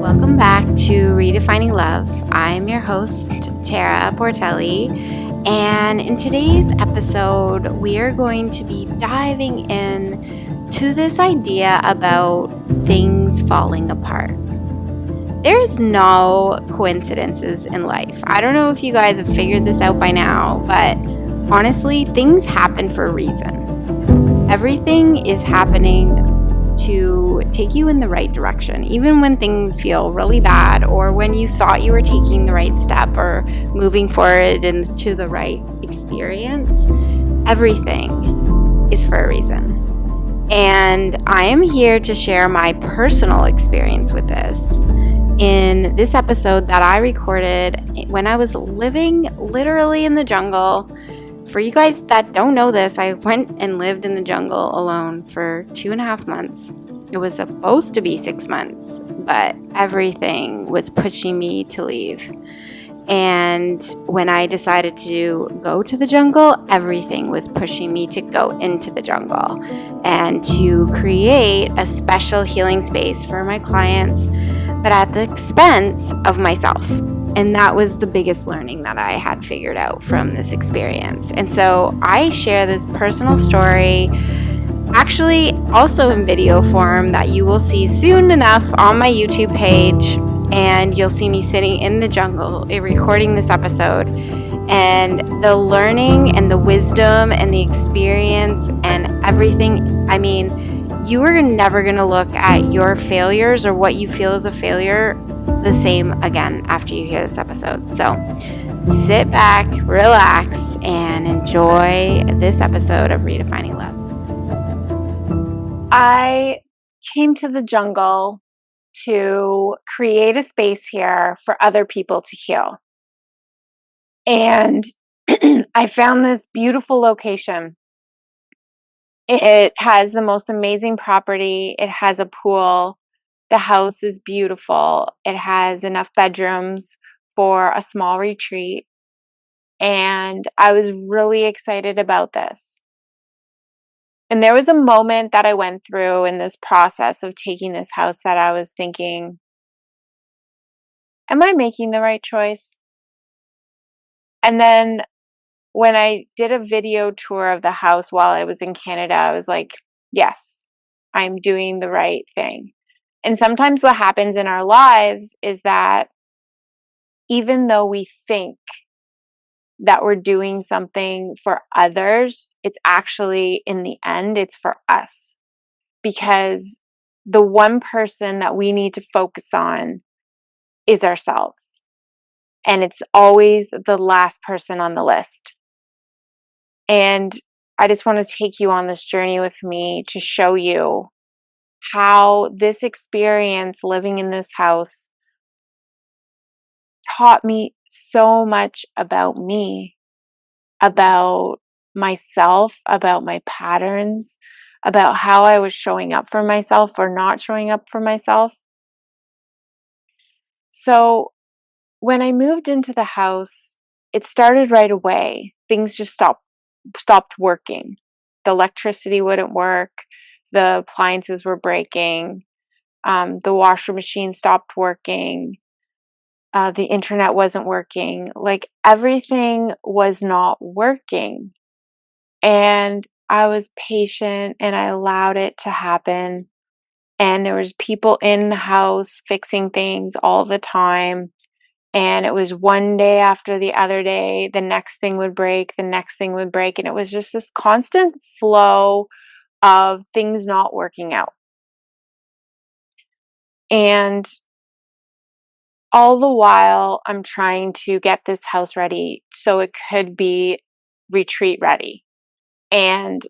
Welcome back to Redefining Love. I'm your host, Tara Portelli, and in today's episode, we are going to be diving in to this idea about things falling apart. There's no coincidences in life. I don't know if you guys have figured this out by now, but honestly, things happen for a reason. Everything is happening to take you in the right direction, even when things feel really bad or when you thought you were taking the right step or moving forward into the right experience. Everything is for a reason. And I am here to share my personal experience with this in this episode that I recorded when I was living literally in the jungle. For you guys that don't know this, I went and lived in the jungle alone for 2.5 months. It was supposed to be 6 months, but everything was pushing me to leave. And when I decided to go to the jungle, everything was pushing me to go into the jungle and to create a special healing space for my clients, but at the expense of myself. And that was the biggest learning that I had figured out from this experience. And so I share this personal story, actually also in video form, that you will see soon enough on my YouTube page. And you'll see me sitting in the jungle recording this episode. And the learning and the wisdom and the experience and everything, I mean, you are never going to look at your failures or what you feel is a failure the same again after you hear this episode. So sit back, relax, and enjoy this episode of Redefining Love. I came to the jungle to create a space here for other people to heal. And I found this beautiful location. It has the most amazing property. It has a pool. The house is beautiful. It has enough bedrooms for a small retreat. And I was really excited about this. And there was a moment that I went through in this process of taking this house that I was thinking, am I making the right choice? And then when I did a video tour of the house while I was in Canada, I was like, yes, I'm doing the right thing. And sometimes what happens in our lives is that even though we think that we're doing something for others, it's actually, in the end, it's for us. Because the one person that we need to focus on is ourselves. And it's always the last person on the list. And I just want to take you on this journey with me to show you how this experience living in this house taught me so much about me, about myself, about my patterns, about how I was showing up for myself or not showing up for myself. So when I moved into the house, it started right away. Things just stopped working. The electricity wouldn't work. The appliances were breaking. The washer machine stopped working. The internet wasn't working. Like, everything was not working. And I was patient and I allowed it to happen. And there was people in the house fixing things all the time. And it was one day after the other day, the next thing would break, the next thing would break. And it was just this constant flow of things not working out. And all the while, I'm trying to get this house ready so it could be retreat ready. And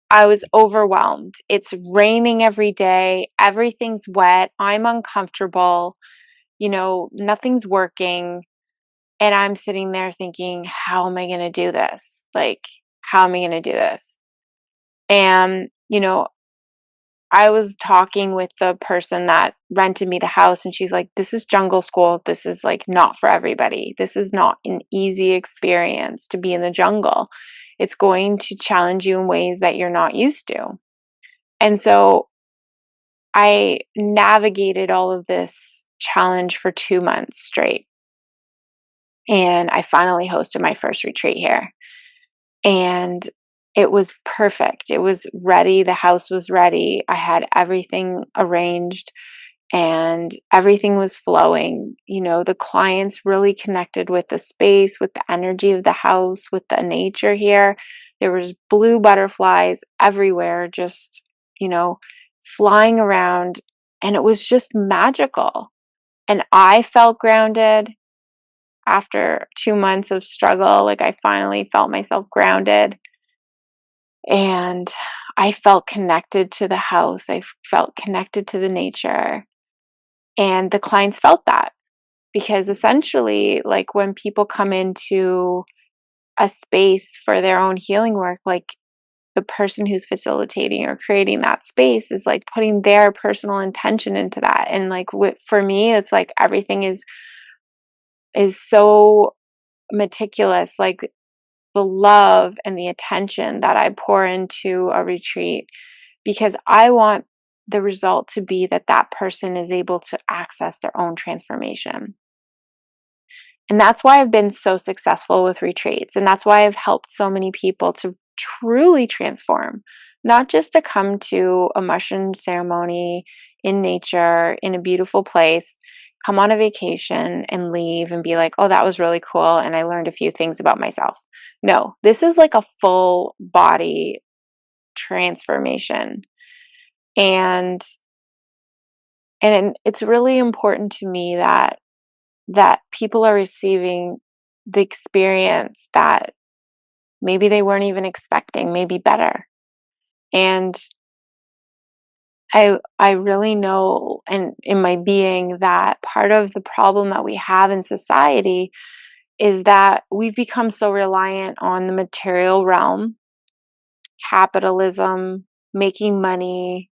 I was overwhelmed. It's raining every day. Everything's wet. I'm uncomfortable. Nothing's working. And I'm sitting there thinking, how am I going to do this? Like, how am I going to do this? And, I was talking with the person that rented me the house, and she's like, this is jungle school. This is like not for everybody. This is not an easy experience to be in the jungle. It's going to challenge you in ways that you're not used to. And so I navigated all of this challenge for 2 months straight. And I finally hosted my first retreat here. And it was perfect. It was ready. The house was ready. I had everything arranged and everything was flowing. The clients really connected with the space, with the energy of the house, with the nature here. There was blue butterflies everywhere, just, flying around. And it was just magical. And I felt grounded after 2 months of struggle. Like, I finally felt myself grounded. And I felt connected to the house. I felt connected to the nature. And the clients felt that because essentially, like, when people come into a space for their own healing work, like, the person who's facilitating or creating that space is like putting their personal intention into that. And like, for me, it's like everything is so meticulous. Like, the love and the attention that I pour into a retreat, because I want the result to be that that person is able to access their own transformation. And that's why I've been so successful with retreats. And that's why I've helped so many people to truly transform, not just to come to a mushroom ceremony in nature, in a beautiful place, come on a vacation and leave and be like, oh, that was really cool. And I learned a few things about myself. No, this is like a full body transformation. And it's really important to me that people are receiving the experience that maybe they weren't even expecting, maybe better. And I really know, and in my being, that part of the problem that we have in society is that we've become so reliant on the material realm, capitalism, making money,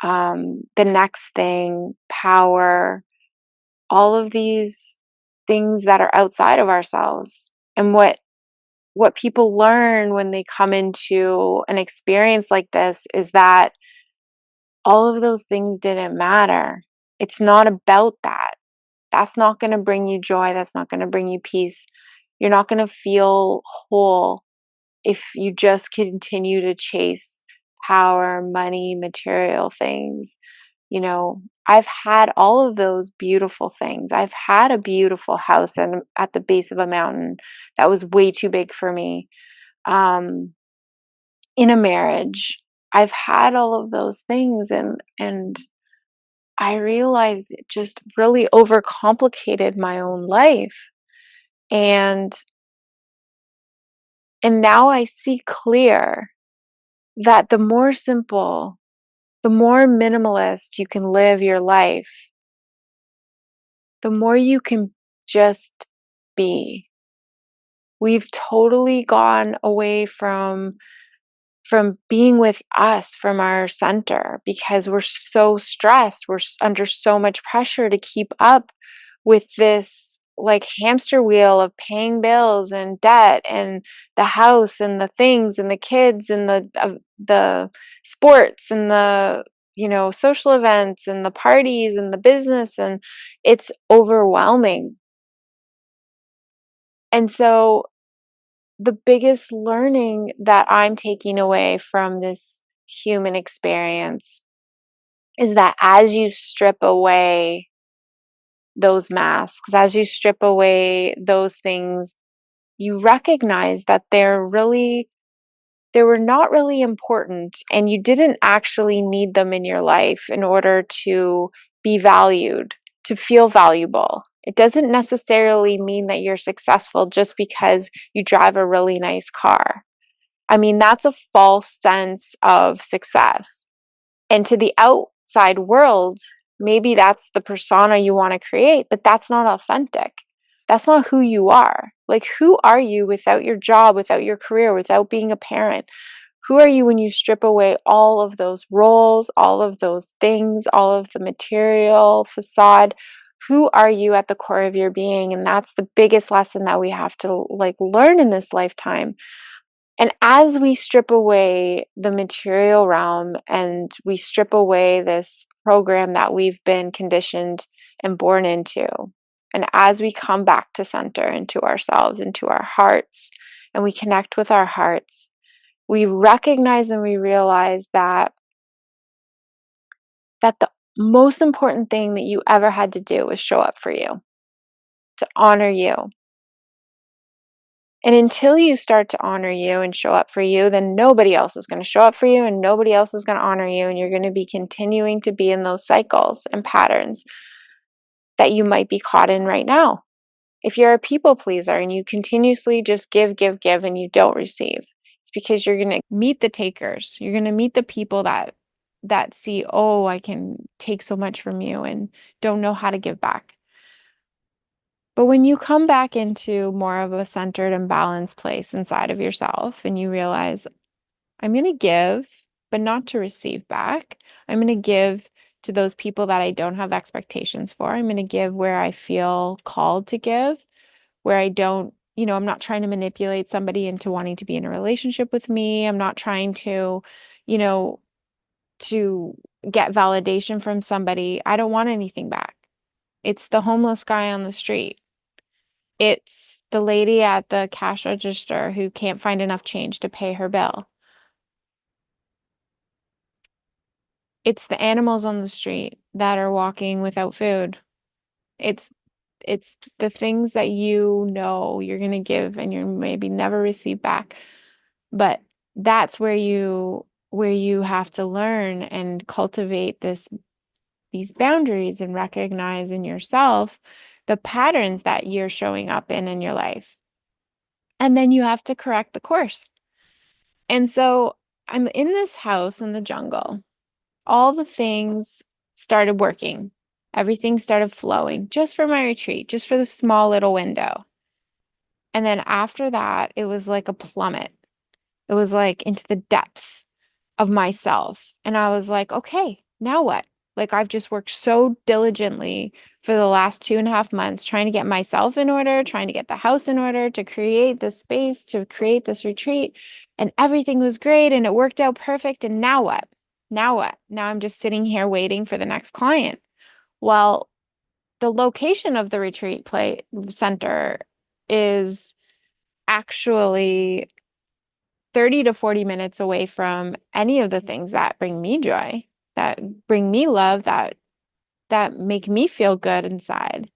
the next thing, power, all of these things that are outside of ourselves. And what people learn when they come into an experience like this is that all of those things didn't matter. It's not about that. That's not going to bring you joy. That's not going to bring you peace. You're not going to feel whole if you just continue to chase power, money, material things. I've had all of those beautiful things. I've had a beautiful house at the base of a mountain that was way too big for me. In a marriage, I've had all of those things, and I realized it just really overcomplicated my own life. And now I see clear that the more simple, the more minimalist you can live your life, the more you can just be. We've totally gone away from being with us, from our center, because we're so stressed. We're under so much pressure to keep up with this like hamster wheel of paying bills and debt and the house and the things and the kids and the sports and the social events and the parties and the business, and it's overwhelming. And so the biggest learning that I'm taking away from this human experience is that as you strip away those masks, as you strip away those things, you recognize that they were not really important, and you didn't actually need them in your life in order to be valued, to feel valuable. It doesn't necessarily mean that you're successful just because you drive a really nice car. I mean, that's a false sense of success. And to the outside world, maybe that's the persona you want to create, but that's not authentic. That's not who you are. Like, who are you without your job, without your career, without being a parent? Who are you when you strip away all of those roles, all of those things, all of the material facade? Who are you at the core of your being? And that's the biggest lesson that we have to learn in this lifetime. And as we strip away the material realm and we strip away this program that we've been conditioned and born into. And as we come back to center, into ourselves, into our hearts, and we connect with our hearts, we recognize and we realize that the most important thing that you ever had to do was show up for you, to honor you. And until you start to honor you and show up for you, then nobody else is going to show up for you and nobody else is going to honor you. And you're going to be continuing to be in those cycles and patterns that you might be caught in right now. If you're a people pleaser and you continuously just give, and you don't receive, it's because you're going to meet the takers. You're going to meet the people that see, oh, I can take so much from you and don't know how to give back. But when you come back into more of a centered and balanced place inside of yourself and you realize, I'm going to give, but not to receive back. I'm going to give to those people that I don't have expectations for. I'm going to give where I feel called to give, where I don't, I'm not trying to manipulate somebody into wanting to be in a relationship with me. I'm not trying to, to get validation from somebody. I don't want anything back. It's the homeless guy on the street. It's the lady at the cash register who can't find enough change to pay her bill. It's the animals on the street that are walking without food. It's the things that you're going to give and you maybe never receive back. But that's where you have to learn and cultivate these boundaries and recognize in yourself the patterns that you're showing up in your life. And then you have to correct the course. And so I'm in this house in the jungle. All the things started working. Everything started flowing just for my retreat, just for the small little window. And then after that, it was like a plummet. It was like into the depths of myself. And I was like, okay, now what? Like I've just worked so diligently for the last 2.5 months, trying to get myself in order, trying to get the house in order, to create this space, to create this retreat. And everything was great and it worked out perfect. And now what? Now what? Now I'm just sitting here waiting for the next client. Well, the location of the retreat play center is actually 30 to 40 minutes away from any of the things that bring me joy, that bring me love, that make me feel good inside.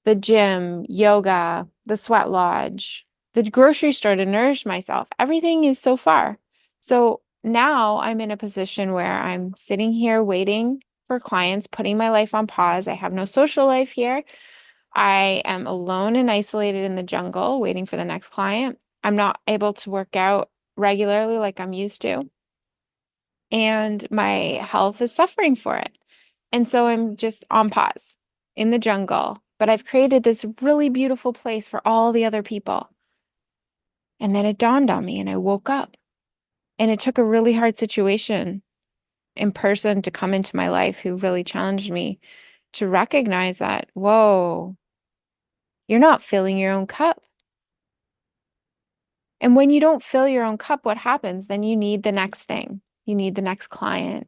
The gym, yoga, the sweat lodge, the grocery store to nourish myself. Everything is so far. So now I'm in a position where I'm sitting here waiting for clients, putting my life on pause. I have no social life here. I am alone and isolated in the jungle waiting for the next client. I'm not able to work out regularly like I'm used to. And my health is suffering for it. And so I'm just on pause in the jungle. But I've created this really beautiful place for all the other people. And then it dawned on me and I woke up. And it took a really hard situation in person to come into my life who really challenged me to recognize that, whoa, you're not filling your own cup. And when you don't fill your own cup, what happens? Then you need the next thing. You need the next client.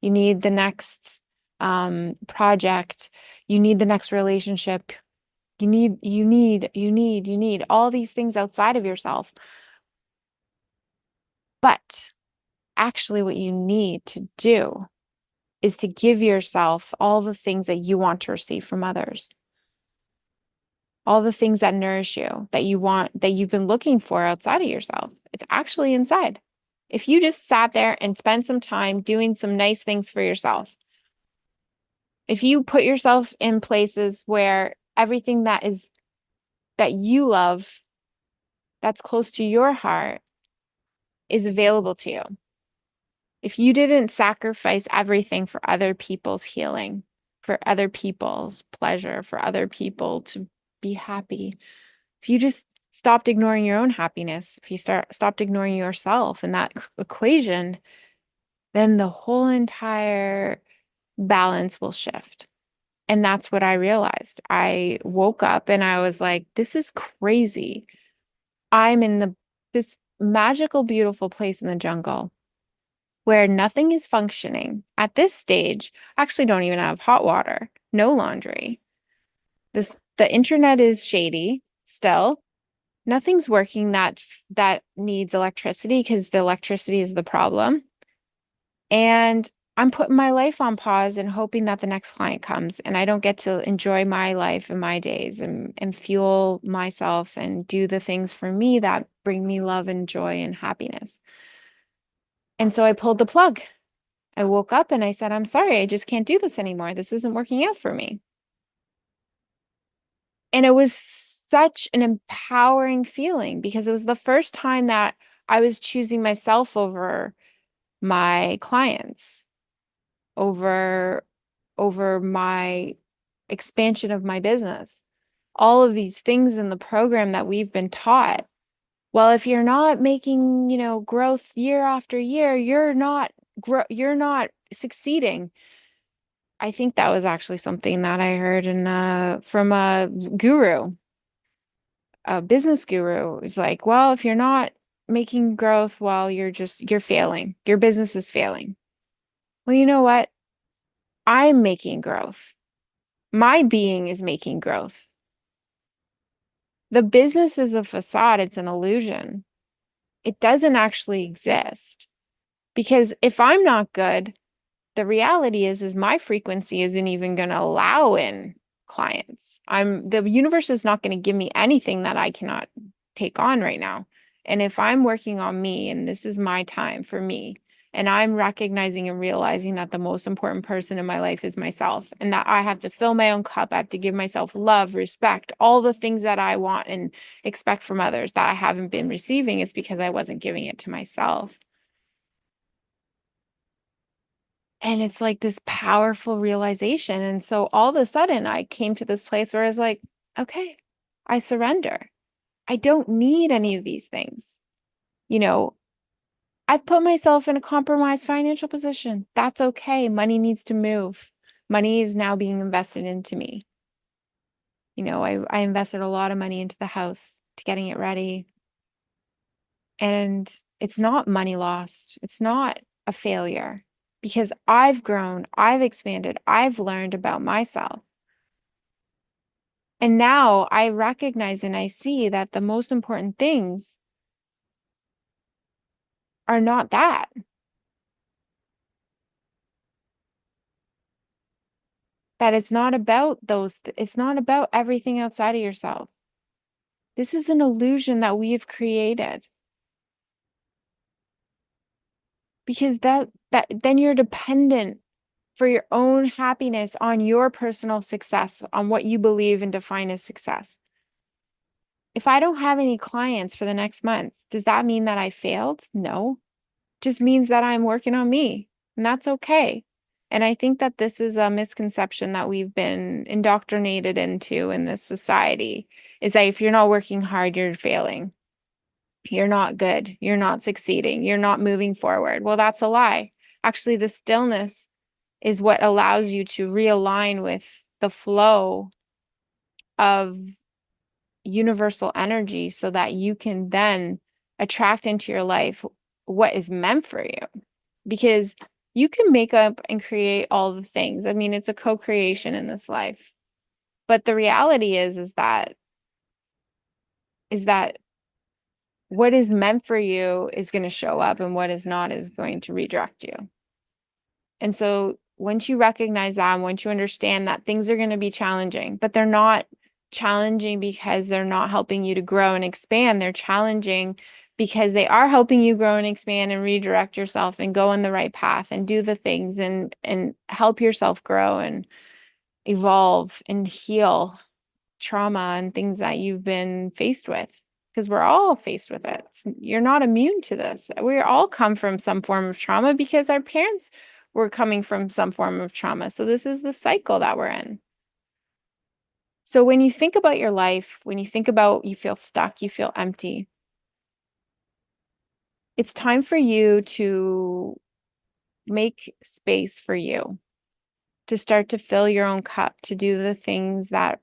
You need the next project. You need the next relationship. You need all these things outside of yourself. But actually what you need to do is to give yourself all the things that you want to receive from others. All the things that nourish you, that you want, that you've been looking for outside of yourself. It's actually inside. If you just sat there and spent some time doing some nice things for yourself, if you put yourself in places where everything that you love, that's close to your heart, is available to you. If you didn't sacrifice everything for other people's healing, for other people's pleasure, for other people to be happy, if you just stopped ignoring your own happiness, if you stopped ignoring yourself in that equation, then the whole entire balance will shift. And that's what I realized. I woke up and I was like, this is crazy. I'm in this magical, beautiful place in the jungle where nothing is functioning. At this stage, I actually don't even have hot water. no laundry. The internet is shady still. Nothing's working that needs electricity because the electricity is the problem. And I'm putting my life on pause and hoping that the next client comes and I don't get to enjoy my life and my days and fuel myself and do the things for me that bring me love and joy and happiness. And so I pulled the plug. I woke up and I said, I'm sorry, I just can't do this anymore. This isn't working out for me. And it was such an empowering feeling because it was the first time that I was choosing myself over my clients, over my expansion of my business. All of these things in the program that we've been taught. Well, if you're not making, growth year after year, you're not succeeding. I think that was actually something that I heard from a guru, a business guru. It's like, well, if you're not making growth, well, you're failing. Your business is failing. Well, you know what? I'm making growth. My being is making growth. The business is a facade, it's an illusion. It doesn't actually exist. Because if I'm not good, the reality is my frequency isn't even going to allow in clients. The universe is not going to give me anything that I cannot take on right now. And if I'm working on me and this is my time for me, and I'm recognizing and realizing that the most important person in my life is myself, and that I have to fill my own cup, I have to give myself love, respect, all the things that I want and expect from others that I haven't been receiving, it's because I wasn't giving it to myself. And it's like this powerful realization. And so all of a sudden, I came to this place where I was like, okay, I surrender. I don't need any of these things. You know, I've put myself in a compromised financial position. That's okay. Money needs to move. Money is now being invested into me. I invested a lot of money into the house to getting it ready. And it's not money lost. It's not a failure because I've grown, I've expanded, I've learned about myself. And now I recognize and I see that the most important things are not that. That it's not about it's not about everything outside of yourself. This is an illusion that we have created because that then you're dependent for your own happiness on your personal success, on what you believe and define as success. If I don't have any clients for the next month, does that mean that I failed? No. It just means that I'm working on me, and that's okay. And I think that this is a misconception that we've been indoctrinated into in this society is that if you're not working hard, you're failing. You're not good. You're not succeeding. You're not moving forward. Well, that's a lie. Actually, the stillness is what allows you to realign with the flow of universal energy so that you can then attract into your life what is meant for you. Because you can make up and create all the things. I mean, it's a co-creation in this life. But the reality is that what is meant for you is going to show up and what is not is going to redirect you. And so once you recognize that, and once you understand that things are going to be challenging, but they're not challenging because they're not helping you to grow and expand. They're challenging because they are helping you grow and expand and redirect yourself and go on the right path and do the things and help yourself grow and evolve and heal trauma and things that you've been faced with. Because we're all faced with it. You're not immune to this. We all come from some form of trauma because our parents were coming from some form of trauma. So this is the cycle that we're in. So when you think about your life, when you think about you feel stuck, you feel empty, it's time for you to make space for you, to start to fill your own cup, to do the things that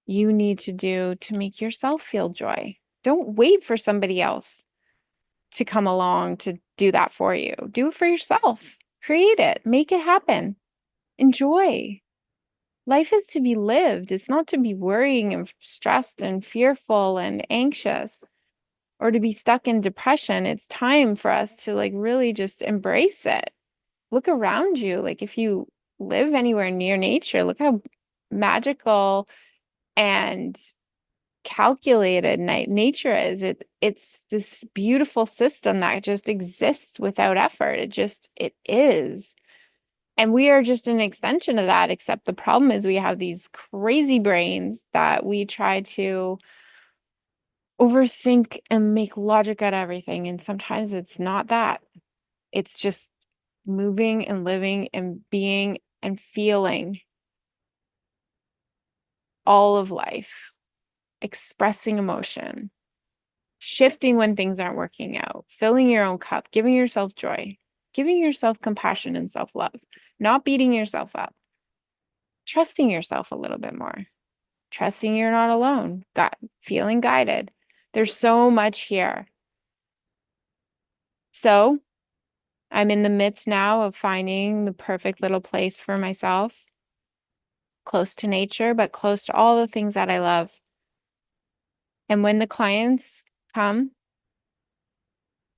you need to do to make yourself feel joy. Don't wait for somebody else to come along to do that for you. Do it for yourself. Create it, make it happen. Enjoy. Life is to be lived. It's not to be worrying and stressed and fearful and anxious or to be stuck in depression. It's time for us to like really just embrace it. Look around you. Like if you live anywhere near nature, look how magical and calculated nature is. It's this beautiful system that just exists without effort. It is. And we are just an extension of that, except the problem is we have these crazy brains that we try to overthink and make logic out of everything. And sometimes it's not that. It's just moving and living and being and feeling all of life, expressing emotion, shifting when things aren't working out, filling your own cup, giving yourself joy, giving yourself compassion and self-love, not beating yourself up, trusting yourself a little bit more, trusting you're not alone, feeling guided. There's so much here. So I'm in the midst now of finding the perfect little place for myself, close to nature, but close to all the things that I love. And when the clients come,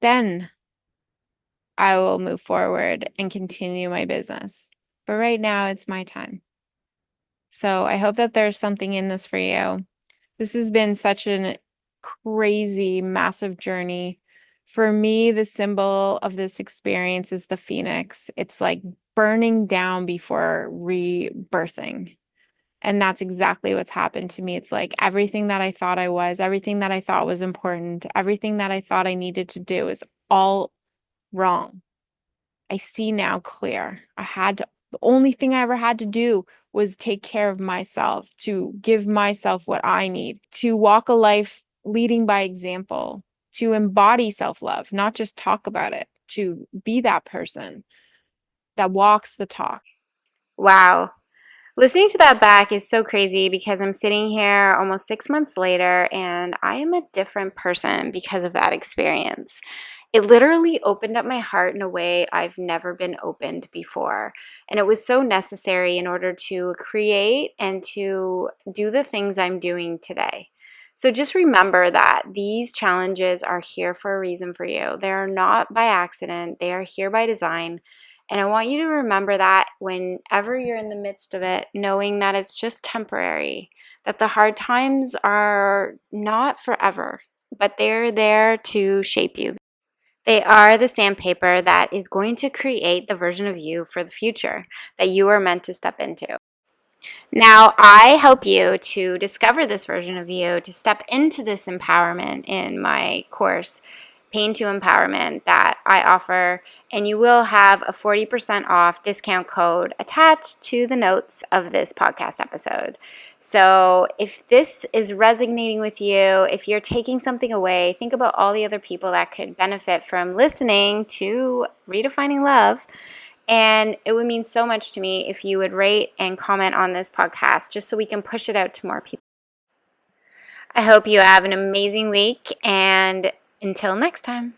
then I will move forward and continue my business. But right now, it's my time. So I hope that there's something in this for you. This has been such a crazy, massive journey. For me, the symbol of this experience is the phoenix. It's like burning down before rebirthing. And that's exactly what's happened to me. It's like everything that I thought I was, everything that I thought was important, everything that I thought I needed to do is all wrong. I see now clear. The only thing I ever had to do was take care of myself, to give myself what I need, to walk a life leading by example, to embody self-love, not just talk about it, to be that person that walks the talk. Wow. Listening to that back is so crazy because I'm sitting here almost 6 months later and I am a different person because of that experience. It literally opened up my heart in a way I've never been opened before. And it was so necessary in order to create and to do the things I'm doing today. So just remember that these challenges are here for a reason for you. They are not by accident, they are here by design. And I want you to remember that whenever you're in the midst of it, knowing that it's just temporary, that the hard times are not forever, but they're there to shape you. They are the sandpaper that is going to create the version of you for the future that you are meant to step into. Now, I help you to discover this version of you, to step into this empowerment in my course, Pain to Empowerment, that I offer, and you will have a 40% off discount code attached to the notes of this podcast episode. So if this is resonating with you, if you're taking something away, think about all the other people that could benefit from listening to Redefining Love. And it would mean so much to me if you would rate and comment on this podcast just so we can push it out to more people. I hope you have an amazing week, and until next time.